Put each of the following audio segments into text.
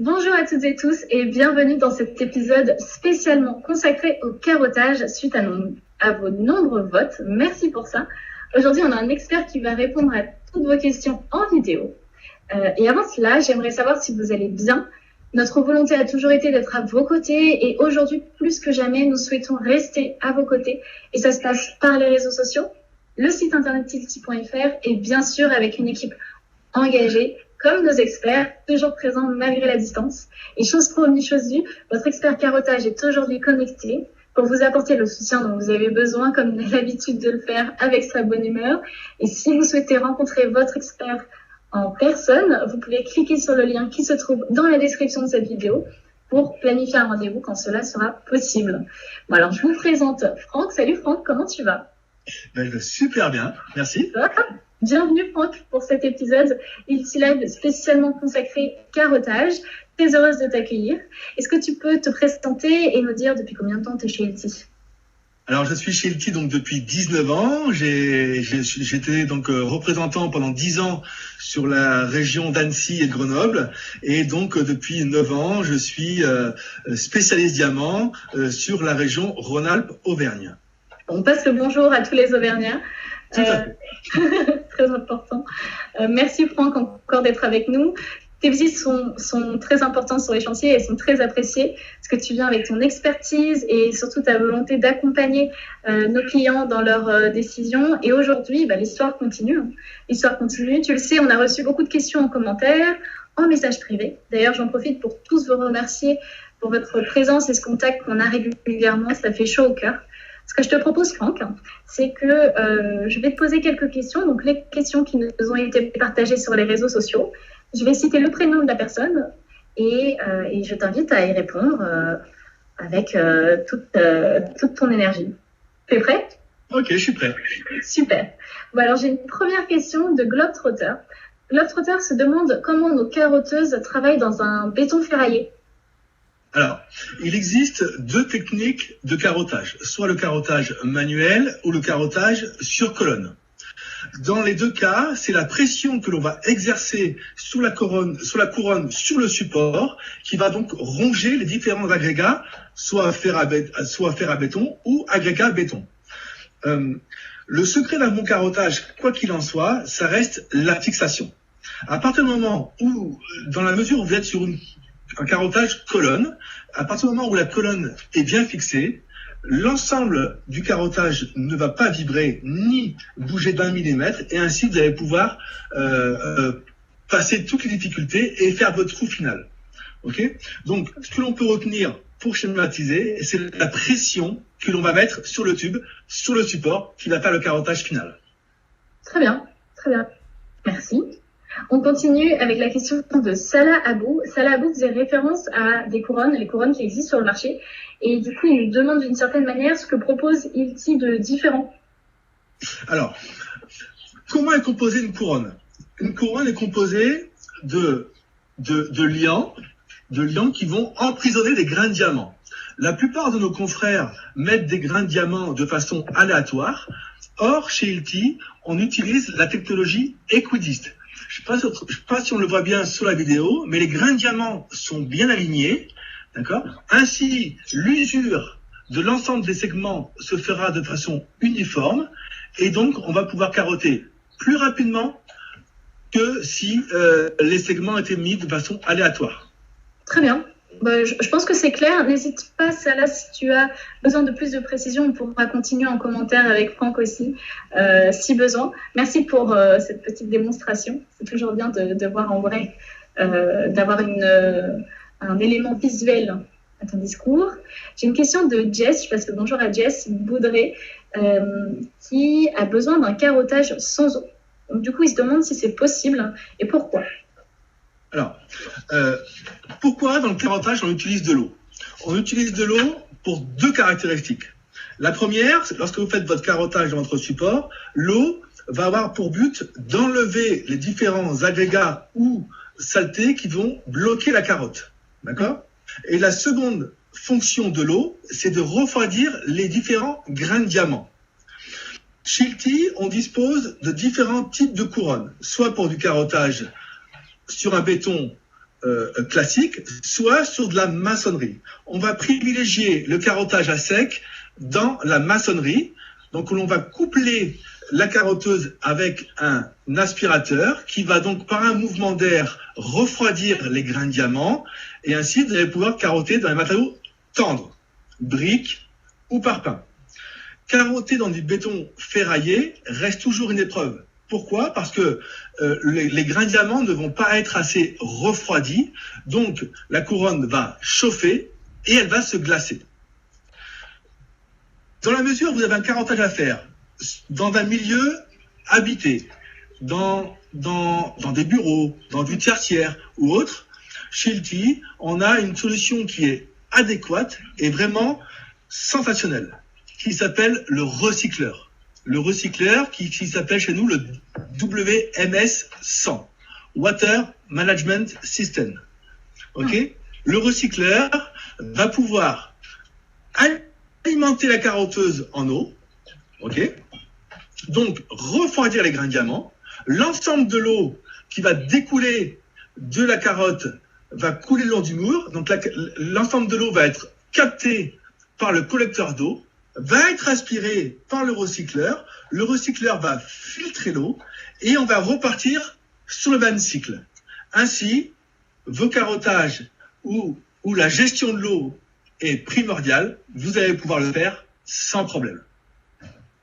Bonjour à toutes et tous et bienvenue dans cet épisode spécialement consacré au carottage suite à vos nombreux votes. Merci pour ça. Aujourd'hui, on a un expert qui va répondre à toutes vos questions en vidéo. Et avant cela, j'aimerais savoir si vous allez bien. Notre volonté a toujours été d'être à vos côtés et aujourd'hui, plus que jamais, nous souhaitons rester à vos côtés. Et ça se passe par les réseaux sociaux, le site internet tilty.fr et bien sûr avec une équipe engagée, comme nos experts, toujours présents malgré la distance. Et chose promise, chose due, votre expert carottage est aujourd'hui connecté pour vous apporter le soutien dont vous avez besoin, comme il a l'habitude de le faire avec sa bonne humeur. Et si vous souhaitez rencontrer votre expert en personne, vous pouvez cliquer sur le lien qui se trouve dans la description de cette vidéo pour planifier un rendez-vous quand cela sera possible. Bon, alors, je vous présente Franck. Salut Franck, comment tu vas? Je vais super bien, merci. Bienvenue Franck pour cet épisode Ilti Live spécialement consacré carottage. Très heureuse de t'accueillir. Est-ce que tu peux te présenter et nous dire depuis combien de temps tu es chez Ilti? Alors, je suis chez Ilti donc depuis 19 ans. J'étais donc représentant pendant 10 ans sur la région d'Annecy et de Grenoble. Et donc, depuis 9 ans, je suis spécialiste diamant sur la région Rhône-Alpes-Auvergne. On passe le bonjour à tous les Auvergnats. Tout à fait. Très important. Merci Franck encore d'être avec nous. Tes visites sont très importantes sur les chantiers et sont très appréciées parce que tu viens avec ton expertise et surtout ta volonté d'accompagner nos clients dans leurs décisions. Et aujourd'hui, l'histoire continue. L'histoire continue. Tu le sais, on a reçu beaucoup de questions en commentaire, en message privé. D'ailleurs, j'en profite pour tous vous remercier pour votre présence et ce contact qu'on a régulièrement. Ça fait chaud au cœur. Ce que je te propose, Franck, c'est que je vais te poser quelques questions. Donc, les questions qui nous ont été partagées sur les réseaux sociaux. Je vais citer le prénom de la personne et je t'invite à y répondre avec toute ton énergie. Tu es prêt? Ok, je suis prêt. Super. Bon, alors, j'ai une première question de Globetrotter. Globetrotter se demande comment nos carotteuses travaillent dans un béton ferraillé. Alors, il existe deux techniques de carottage, soit le carottage manuel ou le carottage sur colonne. Dans les deux cas, c'est la pression que l'on va exercer sur la couronne, sur le support, qui va donc ronger les différents agrégats, soit fer à béton ou agrégats béton. Le secret d'un bon carottage, quoi qu'il en soit, ça reste la fixation. À partir du moment où, dans la mesure où vous êtes sur un carottage colonne, à partir du moment où la colonne est bien fixée, l'ensemble du carottage ne va pas vibrer ni bouger d'1 millimètre et ainsi vous allez pouvoir passer toutes les difficultés et faire votre trou final. Okay. Donc, ce que l'on peut retenir pour schématiser, c'est la pression que l'on va mettre sur le tube, sur le support, qui va faire le carottage final. Très bien, très bien. Merci. On continue avec la question de Salah Abou. Salah Abou faisait référence à les couronnes qui existent sur le marché. Et du coup, il nous demande d'une certaine manière ce que propose Ilti de différent. Alors, comment est composée une couronne? Une couronne est composée de liants qui vont emprisonner des grains de diamant. La plupart de nos confrères mettent des grains de diamant de façon aléatoire. Or, chez Ilti, on utilise la technologie équidiste. Je ne sais pas si on le voit bien sur la vidéo, mais les grains de diamant sont bien alignés, d'accord? Ainsi, l'usure de l'ensemble des segments se fera de façon uniforme, et donc on va pouvoir carotter plus rapidement que si les segments étaient mis de façon aléatoire. Très bien. Je pense que c'est clair. N'hésite pas, Salah, si tu as besoin de plus de précision, on pourra continuer en commentaire avec Franck aussi, si besoin. Merci pour cette petite démonstration. C'est toujours bien de voir en vrai, d'avoir un élément visuel à ton discours. J'ai une question de Jess, je passe le bonjour à Jess Boudré, qui a besoin d'un carottage sans eau. Donc, du coup, il se demande si c'est possible et pourquoi. Alors, pourquoi dans le carottage on utilise de l'eau? On utilise de l'eau pour deux caractéristiques. La première, c'est lorsque vous faites votre carottage dans votre support, l'eau va avoir pour but d'enlever les différents agrégats ou saletés qui vont bloquer la carotte. D'accord? Et la seconde fonction de l'eau, c'est de refroidir les différents grains de diamant. Chez Ilti, on dispose de différents types de couronnes, soit pour du carottage sur un béton classique, soit sur de la maçonnerie. On va privilégier le carottage à sec dans la maçonnerie. Donc, on va coupler la carotteuse avec un aspirateur qui va donc, par un mouvement d'air, refroidir les grains de diamant. Et ainsi, vous allez pouvoir carotter dans les matériaux tendres, briques ou parpaings. Carotter dans du béton ferraillé reste toujours une épreuve. Pourquoi ? Parce que les grains de diamant ne vont pas être assez refroidis. Donc, la couronne va chauffer et elle va se glacer. Dans la mesure où vous avez un carottage à faire dans un milieu habité, dans des bureaux, dans du tertiaire ou autre, chez LTI, on a une solution qui est adéquate et vraiment sensationnelle, qui s'appelle le recycleur. Le recycleur qui s'appelle chez nous le WMS 100, Water Management System. Ok ? Le recycleur va pouvoir alimenter la carotteuse en eau, ok ? Donc refroidir les grains de diamant. L'ensemble de l'eau qui va découler de la carotte va couler le long du mur. Donc l'ensemble de l'eau va être capté par le collecteur d'eau, va être aspiré par le recycleur va filtrer l'eau et on va repartir sur le même cycle. Ainsi, vos carottages où la gestion de l'eau est primordiale, vous allez pouvoir le faire sans problème.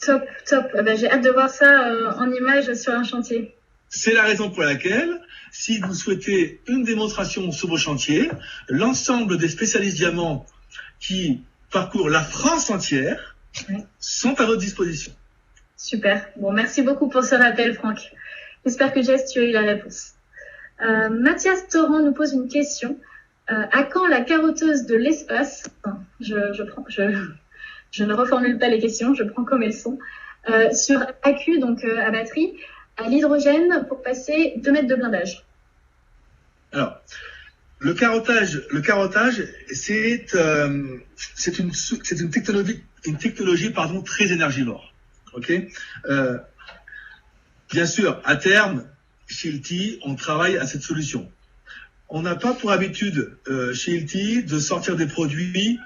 Top, top. J'ai hâte de voir ça en image sur un chantier. C'est la raison pour laquelle, si vous souhaitez une démonstration sur vos chantiers, l'ensemble des spécialistes diamants qui parcourent la France entière sont à votre disposition. Super. Bon, merci beaucoup pour ce rappel, Franck. J'espère que Jess, tu as eu la réponse. Mathias Torrent nous pose une question. À quand la carotteuse de l'espace ? Je ne reformule pas les questions, je prends comme elles sont. Sur accu, donc à batterie, à l'hydrogène pour passer 2 mètres de blindage. Alors, le carottage, c'est une technologie très énergivore. Ok. Bien sûr, à terme, chez LTI, on travaille à cette solution. On n'a pas pour habitude chez LTI de sortir des produits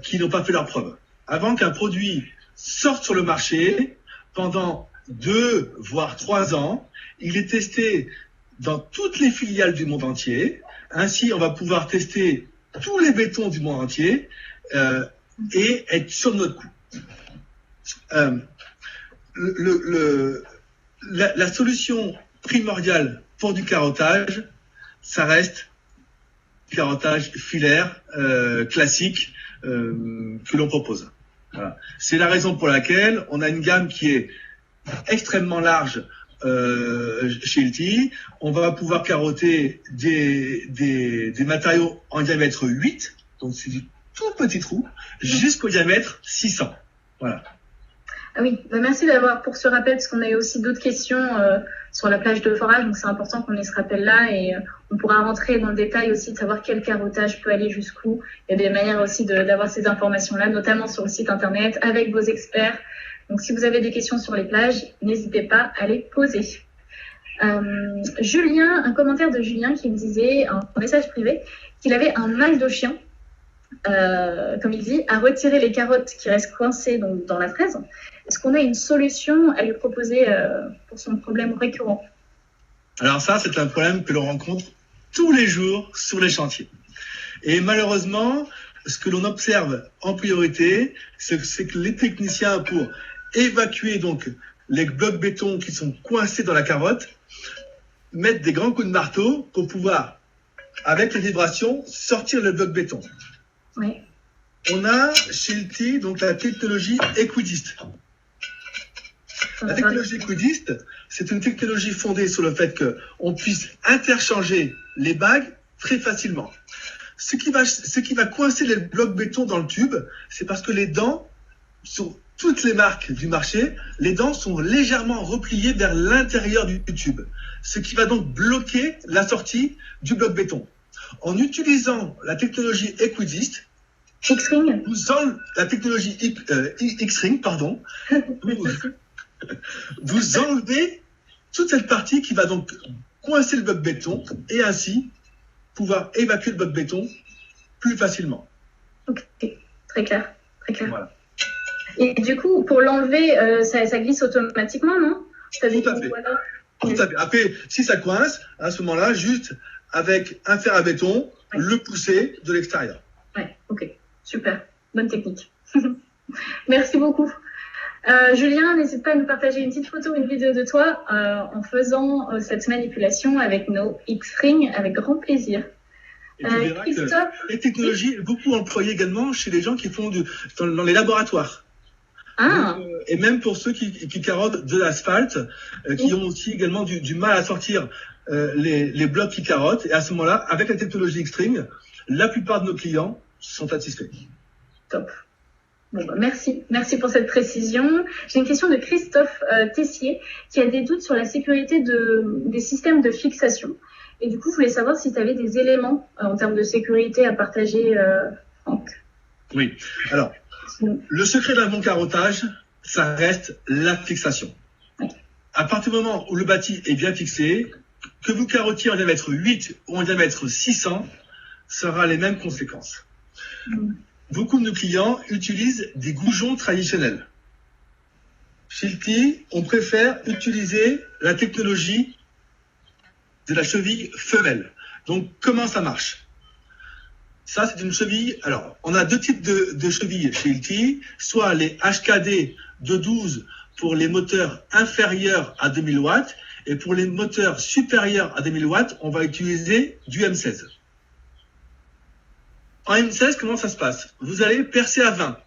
qui n'ont pas fait leur preuve. Avant qu'un produit sorte sur le marché, pendant 2 voire 3 ans, il est testé dans toutes les filiales du monde entier. Ainsi, on va pouvoir tester tous les bétons du monde entier et être sur notre coup. La solution primordiale pour du carottage, ça reste du carottage filaire classique que l'on propose. Voilà. C'est la raison pour laquelle on a une gamme qui est extrêmement large chez LTI. On va pouvoir carotter des matériaux en diamètre 8, donc c'est du tout petit trou, jusqu'au diamètre 600. Voilà. Ah oui, merci pour ce rappel, parce qu'on a eu aussi d'autres questions sur la plage de forage, donc c'est important qu'on ait ce rappel-là et on pourra rentrer dans le détail aussi de savoir quel carottage peut aller jusqu'où. Il y a des manières aussi d'avoir ces informations-là, notamment sur le site internet, avec vos experts. Donc si vous avez des questions sur les plages, n'hésitez pas à les poser. Julien, un commentaire de Julien qui me disait, un message privé, qu'il avait un mal de chien, comme il dit, à retirer les carottes qui restent coincées dans la fraise. Est-ce qu'on a une solution à lui proposer pour son problème récurrent ? Alors ça, c'est un problème que l'on rencontre tous les jours sur les chantiers. Et malheureusement, ce que l'on observe en priorité, c'est que les techniciens, pour évacuer donc les blocs béton qui sont coincés dans la carotte, mettent des grands coups de marteau pour pouvoir, avec les vibrations, sortir le bloc béton. Oui. On a chez LTI donc la technologie Equidist. La technologie Equidist, c'est une technologie fondée sur le fait qu'on puisse interchanger les bagues très facilement. Ce qui va coincer les blocs béton dans le tube, c'est parce que les dents, sur toutes les marques du marché, les dents sont légèrement repliées vers l'intérieur du tube, ce qui va donc bloquer la sortie du bloc béton. En utilisant la technologie Equidist, X-Ring, la technologie X-Ring, pardon, vous enlevez toute cette partie qui va donc coincer le bloc béton et ainsi pouvoir évacuer le bloc béton plus facilement. Ok, très clair, très clair. Voilà. Et du coup, pour l'enlever, ça glisse automatiquement, non? Tout à fait. Tout à fait. Après, si ça coince, à ce moment-là, juste avec un fer à béton, le pousser de l'extérieur. Ouais, ok, super, bonne technique. Merci beaucoup. Julien, n'hésite pas à nous partager une petite photo ou une vidéo de toi en faisant cette manipulation avec nos X-Ring, avec grand plaisir. Et tu verras que les technologies sont beaucoup employées également chez les gens qui font dans les laboratoires. Ah. Donc, et même pour ceux qui carottent de l'asphalte, qui ont aussi également du mal à sortir les blocs qui carottent. Et à ce moment-là, avec la technologie X-String, la plupart de nos clients sont satisfaits. Top. Bon, bah, merci pour cette précision. J'ai une question de Christophe Tessier qui a des doutes sur la sécurité des systèmes de fixation. Et du coup, je voulais savoir si tu avais des éléments en termes de sécurité à partager, Franck. Oui. Alors, le secret d'un bon carottage, ça reste la fixation. Oui. À partir du moment où le bâti est bien fixé, que vous carottiez en diamètre 8 ou en diamètre 600, ça aura les mêmes conséquences. Beaucoup de nos clients utilisent des goujons traditionnels. Chez Hilti, on préfère utiliser la technologie de la cheville femelle. Donc, comment ça marche? Ça, c'est une cheville. Alors, on a deux types de chevilles chez Hilti. Soit les HKD de 12 pour les moteurs inférieurs à 2000 watts. Et pour les moteurs supérieurs à 2000 watts, on va utiliser du M16. En M16, comment ça se passe? Vous allez percer à 20,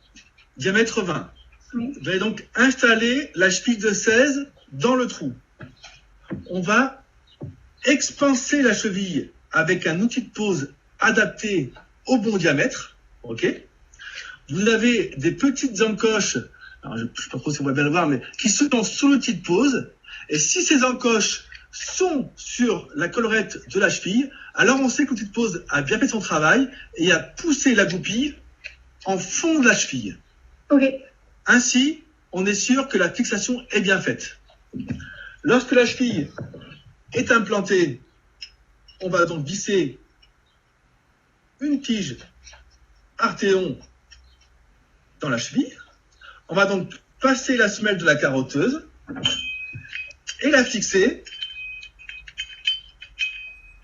diamètre 20. Oui. Vous allez donc installer la cheville de 16 dans le trou. On va expanser la cheville avec un outil de pose adapté au bon diamètre. Ok. Vous avez des petites encoches, alors je ne sais pas trop si on va bien le voir, mais qui sont sous l'outil de pose. Et si ces encoches sont sur la collerette de la cheville, alors on sait que l'outil de pose a bien fait son travail et a poussé la goupille en fond de la cheville. Ok. Ainsi, on est sûr que la fixation est bien faite. Lorsque la cheville est implantée, on va donc visser une tige Artéon dans la cheville. On va donc passer la semelle de la carotteuse et la fixer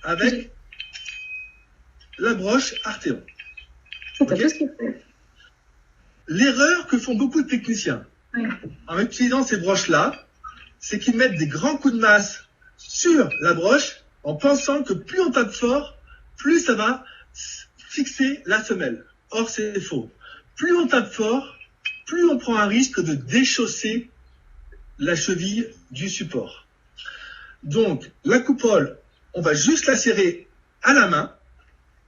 avec la broche Artéon. Okay. L'erreur que font beaucoup de techniciens en utilisant ces broches-là, c'est qu'ils mettent des grands coups de masse sur la broche en pensant que plus on tape fort, plus ça va fixer la semelle. Or, c'est faux. Plus on tape fort, plus on prend un risque de déchausser la cheville du support. Donc, la coupole, on va juste la serrer à la main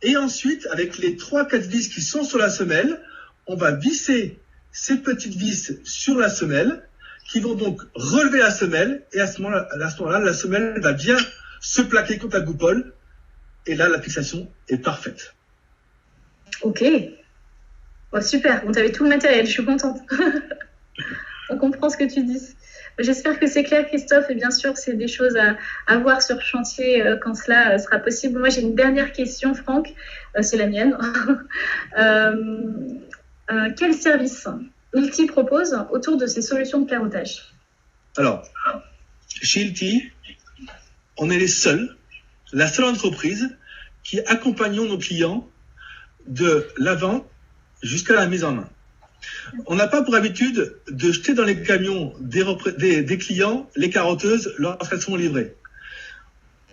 et ensuite, avec les 3-4 vis qui sont sur la semelle, on va visser ces petites vis sur la semelle qui vont donc relever la semelle et à ce moment-là, la semelle va bien se plaquer contre la coupole et là, la fixation est parfaite. Ok. Oh, super, vous avez tout le matériel, je suis contente. On comprend ce que tu dis. J'espère que c'est clair, Christophe, et bien sûr, c'est des choses à voir sur chantier quand cela sera possible. Moi, j'ai une dernière question, Franck, c'est la mienne. Quel service Hilti propose autour de ces solutions de carottage? Alors, chez Hilti, on est la seule entreprise qui accompagnons nos clients de l'avant jusqu'à la mise en main. On n'a pas pour habitude de jeter dans les camions des clients les carotteuses lorsqu'elles sont livrées.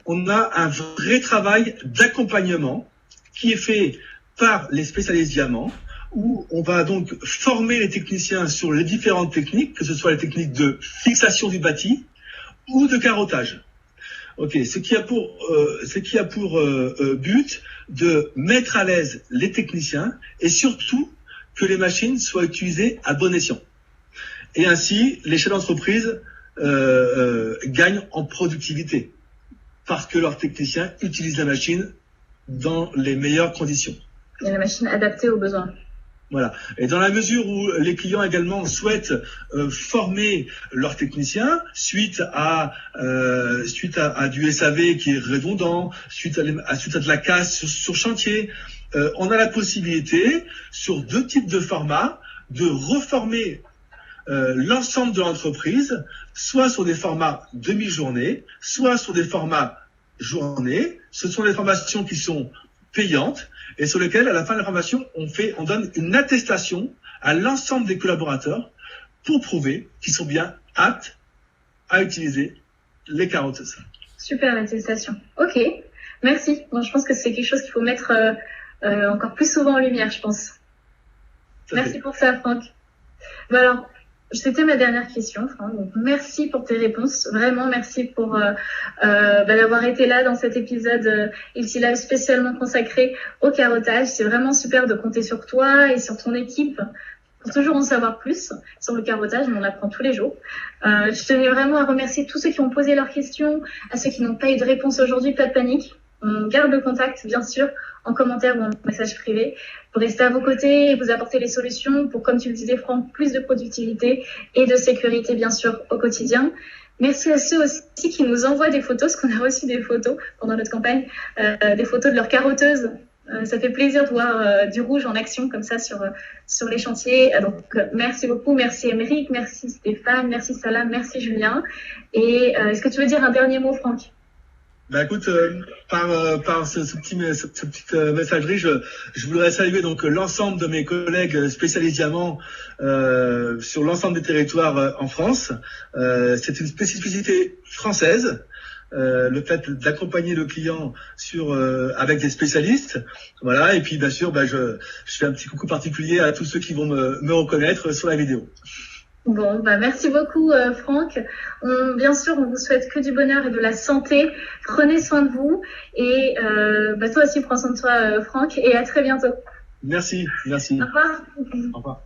On a un vrai travail d'accompagnement qui est fait par les spécialistes diamants, où on va donc former les techniciens sur les différentes techniques, que ce soit les techniques de fixation du bâti ou de carottage. Ok, ce qui a pour but de mettre à l'aise les techniciens et surtout que les machines soient utilisées à bon escient. Et ainsi, les chefs d'entreprise gagnent en productivité parce que leurs techniciens utilisent la machine dans les meilleures conditions. Et la machine adaptée aux besoins. Voilà. Et dans la mesure où les clients également souhaitent former leurs techniciens suite à du SAV qui est redondant, suite à de la casse sur chantier, on a la possibilité sur 2 types de formats de reformer l'ensemble de l'entreprise, soit sur des formats demi-journée, soit sur des formats journée. Ce sont des formations qui sont payantes et sur lesquelles, à la fin de la formation, on donne une attestation à l'ensemble des collaborateurs pour prouver qu'ils sont bien aptes à utiliser les carotteuses. Super attestation. Ok, merci. Bon, je pense que c'est quelque chose qu'il faut mettre encore plus souvent en lumière, je pense. Merci pour ça, Franck. Bon, alors, c'était ma dernière question, Franck. Donc, merci pour tes réponses. Vraiment, merci pour d'avoir été là dans cet épisode Live spécialement consacré au carottage. C'est vraiment super de compter sur toi et sur ton équipe pour toujours en savoir plus sur le carottage. On en apprend tous les jours. Je tenais vraiment à remercier tous ceux qui ont posé leurs questions, à ceux qui n'ont pas eu de réponse aujourd'hui. Pas de panique. On garde le contact, bien sûr, en commentaire ou en message privé, pour rester à vos côtés et vous apporter les solutions pour, comme tu le disais, Franck, plus de productivité et de sécurité, bien sûr, au quotidien. Merci à ceux aussi qui nous envoient des photos, parce qu'on a reçu des photos pendant notre campagne, des photos de leurs carotteuses. Ça fait plaisir de voir du rouge en action comme ça sur les chantiers. Donc, merci beaucoup. Merci Émeric, merci Stéphane, merci Salah, merci Julien. Et est-ce que tu veux dire un dernier mot, Franck ? Bah écoute, par cette petite messagerie, je voudrais saluer donc l'ensemble de mes collègues spécialistes diamants sur l'ensemble des territoires en France. C'est une spécificité française, le fait d'accompagner le client avec des spécialistes. Voilà. Et puis bien sûr, je fais un petit coucou particulier à tous ceux qui vont me reconnaître sur la vidéo. Bon, merci beaucoup, Franck. Bien sûr, on vous souhaite que du bonheur et de la santé. Prenez soin de vous. Et toi aussi, prends soin de toi, Franck. Et à très bientôt. Merci. Au revoir. Au revoir.